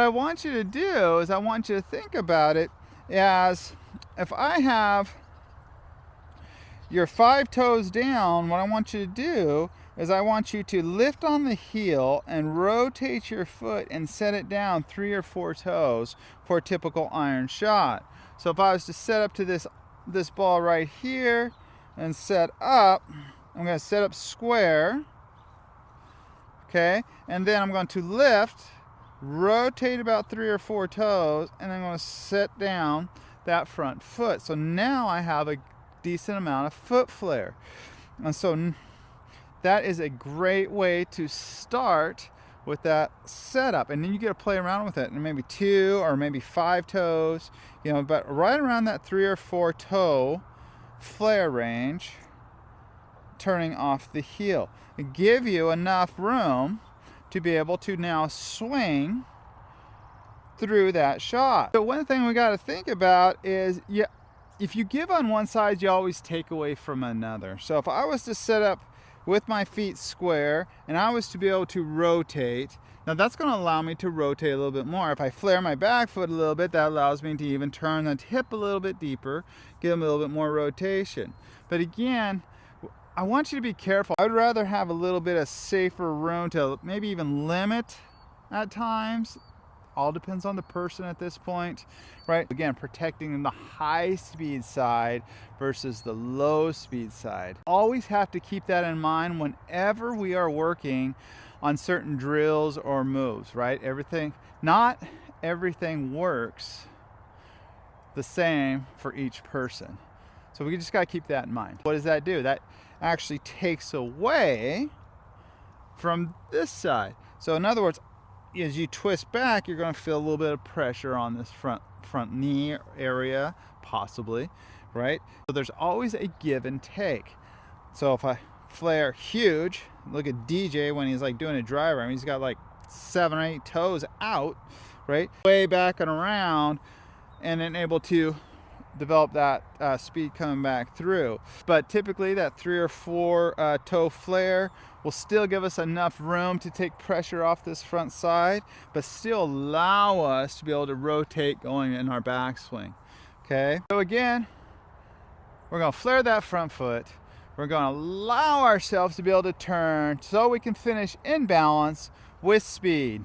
I want you to do is I want you to think about it as if I have your 5 toes down, what I want you to do is I want you to lift on the heel and rotate your foot and set it down 3 or 4 toes for a typical iron shot. So if I was to set up to this ball right here and set up, I'm going to set up square, okay, and then I'm going to lift, rotate about 3 or 4 toes, and then I'm going to set down that front foot. So now I have a decent amount of foot flare. And so that is a great way to start with that setup, and then you get to play around with it, and maybe 2 or maybe 5 toes, but right around that 3 or 4 toe flare range, turning off the heel. It give you enough room to be able to now swing through that shot. So one thing we got to think about is, if you give on one side, you always take away from another. So if I was to set up with my feet square and I was to be able to rotate, now that's going to allow me to rotate a little bit more. If I flare my back foot a little bit, that allows me to even turn the hip a little bit deeper, give them a little bit more rotation. But again, I want you to be careful. I would rather have a little bit of safer room to maybe even limit at times. All depends on the person at this point, right? Again, protecting the high speed side versus the low speed side. Always have to keep that in mind whenever we are working on certain drills or moves, right? Not everything works the same for each person. So we just got to keep that in mind. What does that do? That actually takes away from this side. So in other words, as you twist back, you're going to feel a little bit of pressure on this front knee area, possibly, right? So there's always a give and take. So if I flare huge, look at DJ when he's like doing a driver. I mean, he's got like 7 or 8 toes out, right? Way back and around, and then able to develop that speed coming back through. But typically that 3 or 4 toe flare will still give us enough room to take pressure off this front side, but still allow us to be able to rotate going in our backswing. Okay, so again, we're going to flare that front foot. We're going to allow ourselves to be able to turn so we can finish in balance with speed.